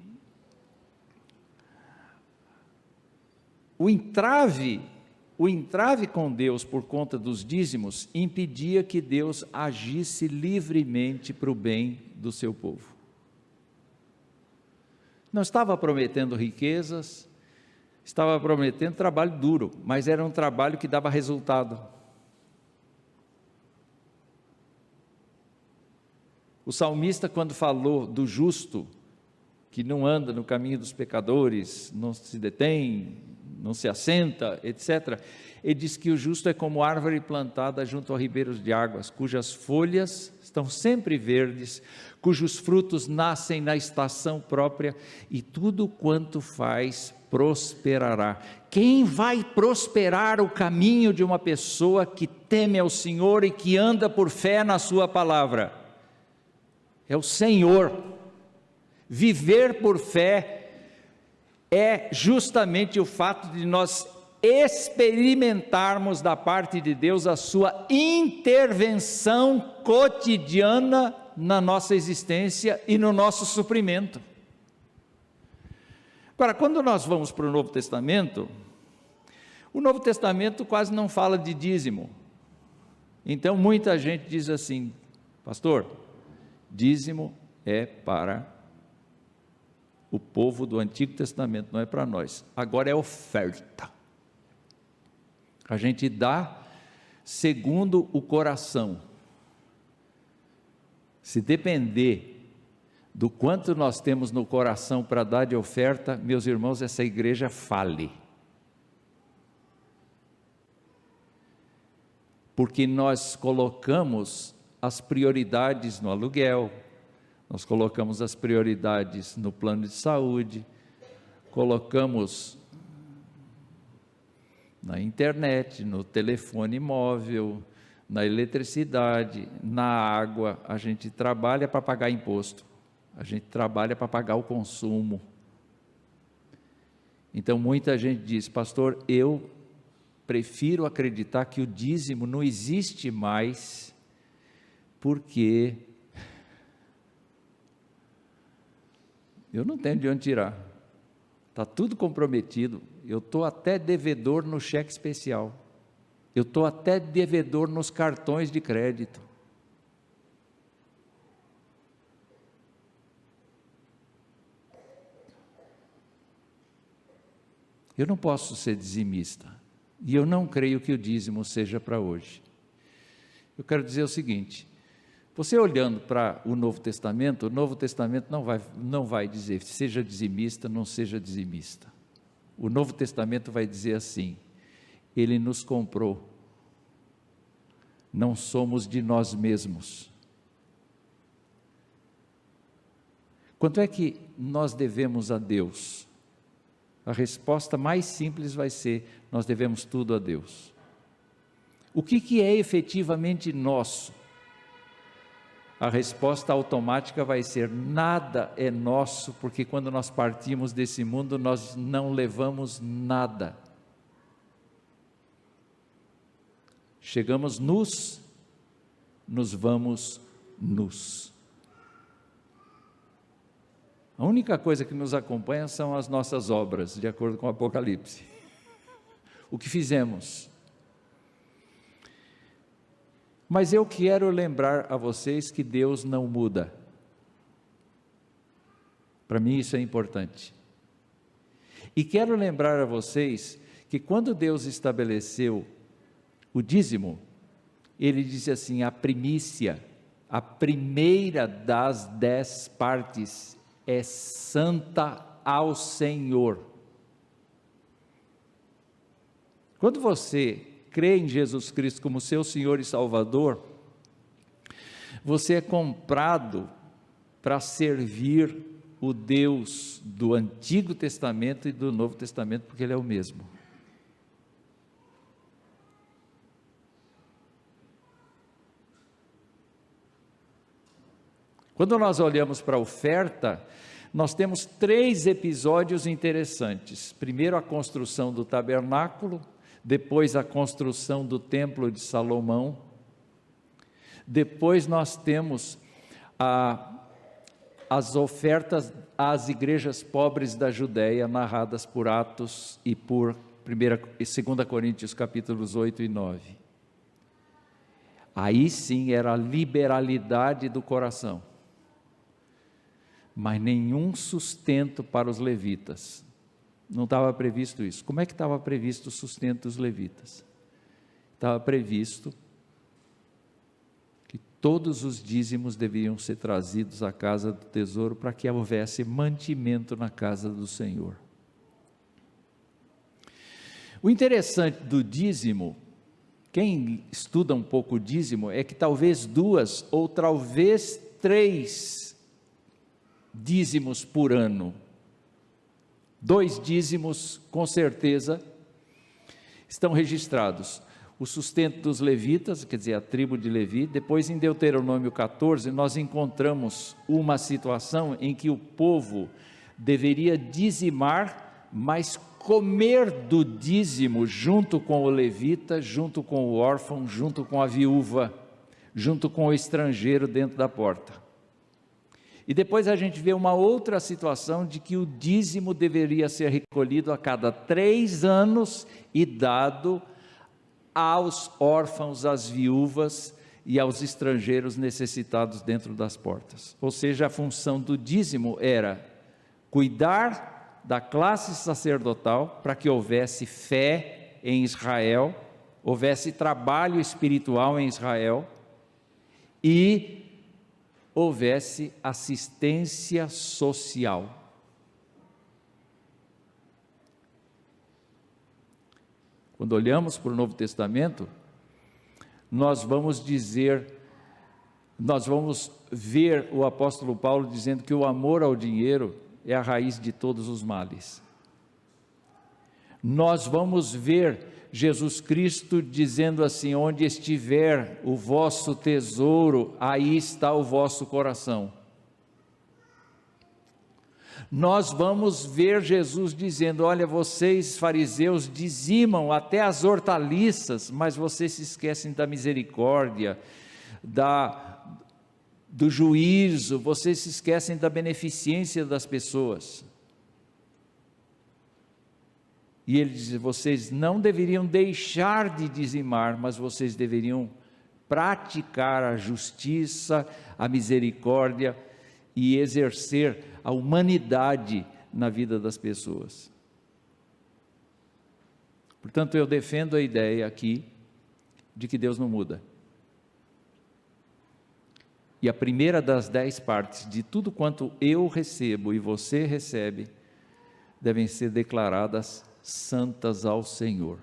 o entrave com Deus por conta dos dízimos impedia que Deus agisse livremente para o bem do seu povo. Não estava prometendo riquezas, estava prometendo trabalho duro, mas era um trabalho que dava resultado. O salmista, quando falou do justo, que não anda no caminho dos pecadores, não se detém, não se assenta, etc., ele diz que o justo é como árvore plantada junto a ribeiros de águas, cujas folhas estão sempre verdes, cujos frutos nascem na estação própria, e tudo quanto faz prosperará. Quem vai prosperar o caminho de uma pessoa que teme ao Senhor e que anda por fé na sua palavra? É o Senhor. Viver por fé é justamente o fato de nós experimentarmos da parte de Deus a sua intervenção cotidiana na nossa existência e no nosso suprimento. Agora, quando nós vamos para o Novo Testamento, o Novo Testamento quase não fala de dízimo. Então, muita gente diz assim: pastor, dízimo é para o povo do Antigo Testamento, não é para nós. Agora é oferta. A gente dá segundo o coração. Se depender do quanto nós temos no coração para dar de oferta, meus irmãos, essa igreja fale. Porque nós colocamos as prioridades no aluguel, nós colocamos as prioridades no plano de saúde, colocamos na internet, no telefone móvel, na eletricidade, na água. A gente trabalha para pagar imposto, a gente trabalha para pagar o consumo. Então muita gente diz: pastor, eu prefiro acreditar que o dízimo não existe mais, porque eu não tenho de onde tirar, está tudo comprometido, eu estou até devedor no cheque especial, eu estou até devedor nos cartões de crédito. Eu não posso ser dizimista, e eu não creio que o dízimo seja para hoje. Eu quero dizer o seguinte: você olhando para o Novo Testamento não vai dizer seja dizimista, não seja dizimista. O Novo Testamento vai dizer assim: Ele nos comprou, não somos de nós mesmos. Quanto é que nós devemos a Deus? A resposta mais simples vai ser: nós devemos tudo a Deus. O que é efetivamente nosso? A resposta automática vai ser: nada é nosso, porque quando nós partimos desse mundo, nós não levamos nada. Chegamos nus, nos vamos nus. A única coisa que nos acompanha são as nossas obras, de acordo com o Apocalipse. O que fizemos. Mas eu quero lembrar a vocês que Deus não muda. Para mim isso é importante. E quero lembrar a vocês que quando Deus estabeleceu o dízimo, Ele disse assim: a primícia, a primeira das 10 partes é santa ao Senhor. Quando você crê em Jesus Cristo como seu Senhor e Salvador, você é comprado para servir o Deus do Antigo Testamento e do Novo Testamento, porque Ele é o mesmo. Quando nós olhamos para a oferta, nós temos 3 episódios interessantes. Primeiro, a construção do tabernáculo, depois a construção do templo de Salomão, depois nós temos as ofertas às igrejas pobres da Judéia, narradas por Atos e por 1 e 2 Coríntios capítulos 8 e 9. Aí sim era a liberalidade do coração, mas nenhum sustento para os levitas. Não estava previsto isso. Como é que estava previsto o sustento dos levitas? Estava previsto que todos os dízimos deviam ser trazidos à casa do tesouro para que houvesse mantimento na casa do Senhor. O interessante do dízimo, quem estuda um pouco o dízimo, é que talvez 2 ou talvez 3 dízimos por ano, 2 dízimos com certeza estão registrados: o sustento dos levitas, quer dizer, a tribo de Levi. Depois, em Deuteronômio 14, nós encontramos uma situação em que o povo deveria dizimar, mas comer do dízimo junto com o levita, junto com o órfão, junto com a viúva, junto com o estrangeiro dentro da porta. E depois a gente vê uma outra situação de que o dízimo deveria ser recolhido a cada 3 anos e dado aos órfãos, às viúvas e aos estrangeiros necessitados dentro das portas. Ou seja, a função do dízimo era cuidar da classe sacerdotal para que houvesse fé em Israel, houvesse trabalho espiritual em Israel e houvesse assistência social. Quando olhamos para o Novo Testamento, nós vamos ver o apóstolo Paulo dizendo que o amor ao dinheiro é a raiz de todos os males. Nós vamos ver Jesus Cristo dizendo assim: onde estiver o vosso tesouro, aí está o vosso coração. Nós vamos ver Jesus dizendo: olha, vocês fariseus dizimam até as hortaliças, mas vocês se esquecem da misericórdia, do juízo, vocês se esquecem da beneficência das pessoas. E ele diz: vocês não deveriam deixar de dizimar, mas vocês deveriam praticar a justiça, a misericórdia e exercer a humanidade na vida das pessoas. Portanto, eu defendo a ideia aqui de que Deus não muda. E a primeira das 10 partes de tudo quanto eu recebo e você recebe, devem ser declaradas santas ao Senhor,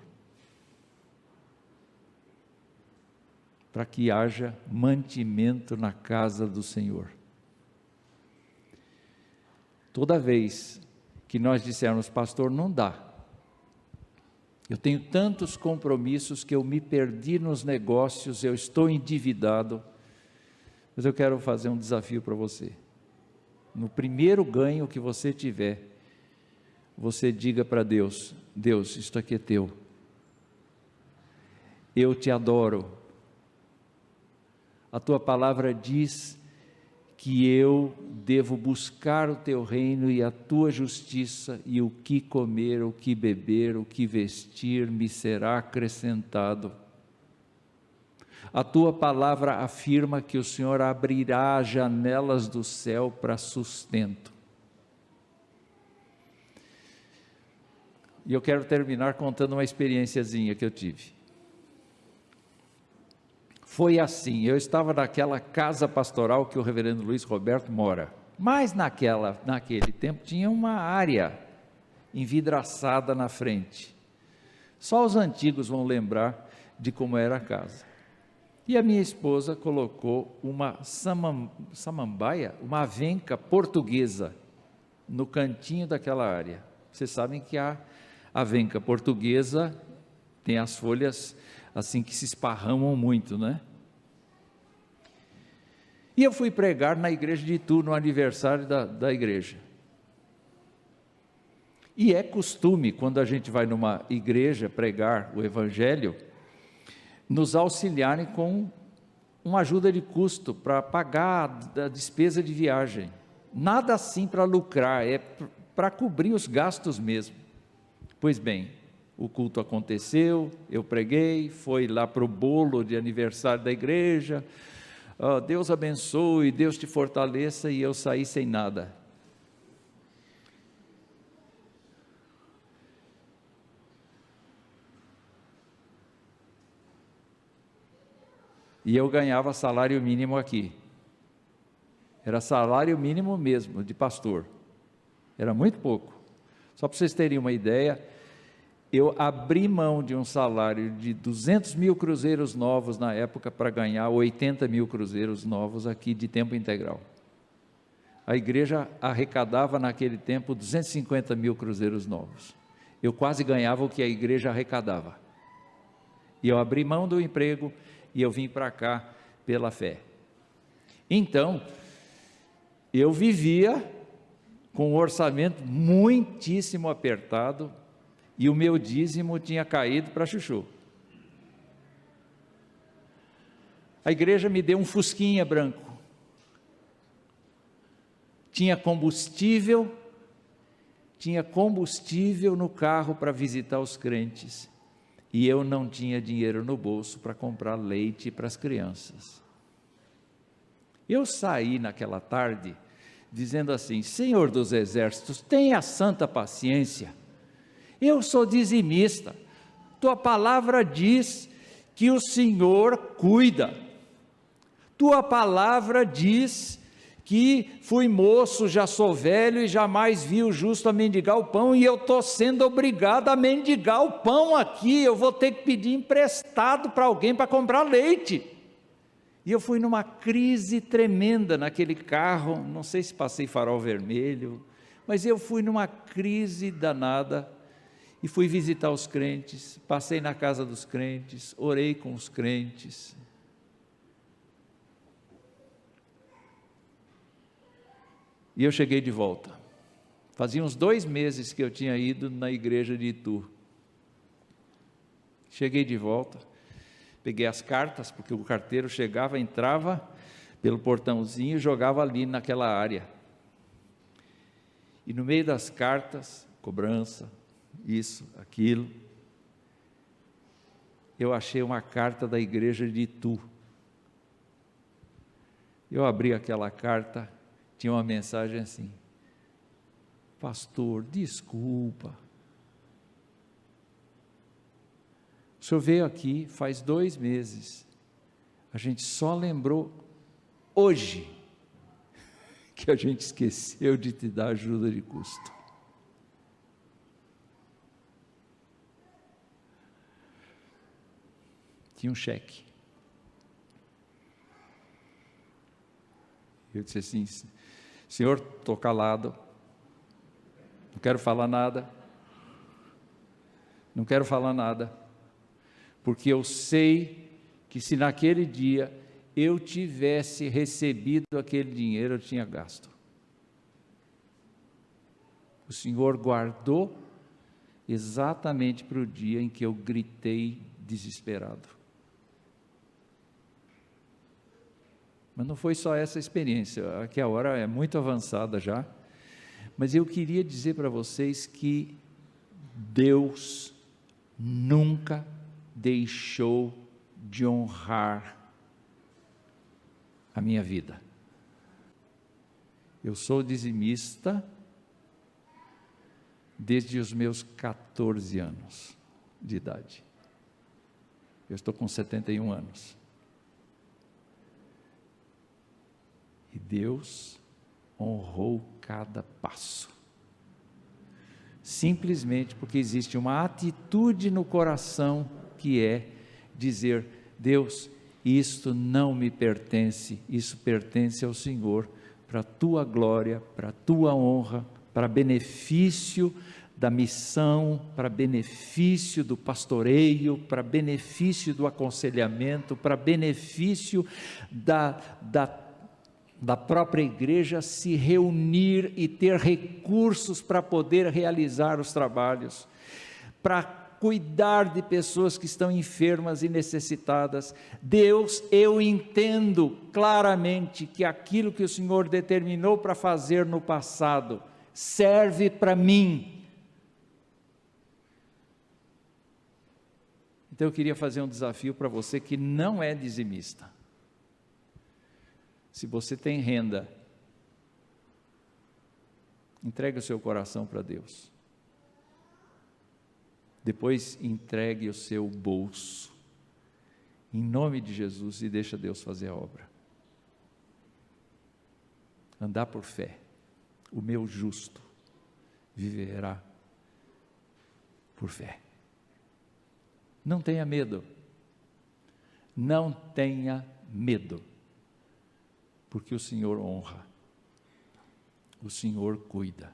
para que haja mantimento na casa do Senhor. Toda vez que nós dissermos: pastor, não dá, eu tenho tantos compromissos que eu me perdi nos negócios, eu estou endividado, mas eu quero fazer um desafio para você. No primeiro ganho que você tiver, você diga para Deus: Deus, isto aqui é teu, eu te adoro, a tua palavra diz que eu devo buscar o teu reino e a tua justiça, e o que comer, o que beber, o que vestir me será acrescentado. A tua palavra afirma que o Senhor abrirá as janelas do céu para sustento. E eu quero terminar contando uma experiênciazinha que eu tive. Foi assim: eu estava naquela casa pastoral que o reverendo Luiz Roberto mora, mas naquele tempo tinha uma área envidraçada na frente. Só os antigos vão lembrar de como era a casa. E a minha esposa colocou uma samambaia, uma avenca portuguesa, no cantinho daquela área. Vocês sabem que a avenca portuguesa tem as folhas assim que se esparramam muito, né? E eu fui pregar na igreja de Itu, no aniversário da igreja. E é costume, quando a gente vai numa igreja pregar o evangelho, nos auxiliarem com uma ajuda de custo para pagar a despesa de viagem. Nada assim para lucrar, é para cobrir os gastos mesmo. Pois bem, o culto aconteceu, eu preguei, foi lá para o bolo de aniversário da igreja, Deus abençoe, Deus te fortaleça, e eu saí sem nada. E eu ganhava salário mínimo aqui, era salário mínimo mesmo, de pastor, era muito pouco. Só para vocês terem uma ideia, eu abri mão de um salário de 200 mil cruzeiros novos na época para ganhar 80 mil cruzeiros novos aqui de tempo integral. A igreja arrecadava naquele tempo 250 mil cruzeiros novos. Eu quase ganhava o que a igreja arrecadava. E eu abri mão do emprego e eu vim para cá pela fé. Então, eu vivia com um orçamento muitíssimo apertado, e o meu dízimo tinha caído para chuchu. A igreja me deu um fusquinha branco. tinha combustível no carro para visitar os crentes, e eu não tinha dinheiro no bolso para comprar leite para as crianças. Eu saí naquela tarde dizendo assim: Senhor dos Exércitos, tenha santa paciência, eu sou dizimista, tua palavra diz que o Senhor cuida, tua palavra diz que fui moço, já sou velho e jamais vi o justo a mendigar o pão, e eu estou sendo obrigado a mendigar o pão aqui, eu vou ter que pedir emprestado para alguém para comprar leite. E eu fui numa crise tremenda naquele carro, não sei se passei farol vermelho, mas eu fui numa crise danada, e fui visitar os crentes, passei na casa dos crentes, orei com os crentes. E eu cheguei de volta. Fazia uns 2 meses que eu tinha ido na igreja de Itu. Cheguei de volta, peguei as cartas, porque o carteiro chegava, entrava pelo portãozinho e jogava ali naquela área. E no meio das cartas, cobrança, isso, aquilo, eu achei uma carta da igreja de Itu. Eu abri aquela carta, tinha uma mensagem assim: pastor, desculpa, o senhor veio aqui faz 2 meses, a gente só lembrou hoje que a gente esqueceu de te dar ajuda de custo. Tinha um cheque. Eu disse assim: Senhor, estou calado, não quero falar nada, porque eu sei que se naquele dia eu tivesse recebido aquele dinheiro, eu tinha gasto. O Senhor guardou exatamente para o dia em que eu gritei desesperado. Mas não foi só essa experiência, aqui a hora é muito avançada já, mas eu queria dizer para vocês que Deus nunca deixou de honrar a minha vida. Eu sou dizimista desde os meus 14 anos de idade. Eu estou com 71 anos. E Deus honrou cada passo, simplesmente porque existe uma atitude no coração que é dizer: Deus, isto não me pertence, isso pertence ao Senhor, para a tua glória, para a tua honra, para benefício da missão, para benefício do pastoreio, para benefício do aconselhamento, para benefício da própria igreja se reunir e ter recursos para poder realizar os trabalhos, para cuidar de pessoas que estão enfermas e necessitadas. Deus, eu entendo claramente que aquilo que o Senhor determinou para fazer no passado, serve para mim. Então eu queria fazer um desafio para você que não é dizimista. Se você tem renda, entregue o seu coração para Deus. Depois entregue o seu bolso, em nome de Jesus, e deixa Deus fazer a obra. Andar por fé. O meu justo viverá por fé. Não tenha medo. Não tenha medo. Porque o Senhor honra, o Senhor cuida,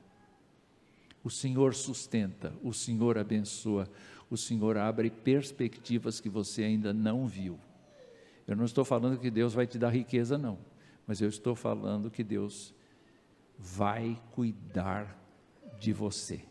o Senhor sustenta, o Senhor abençoa, o Senhor abre perspectivas que você ainda não viu. Eu não estou falando que Deus vai te dar riqueza, não, mas eu estou falando que Deus vai cuidar de você.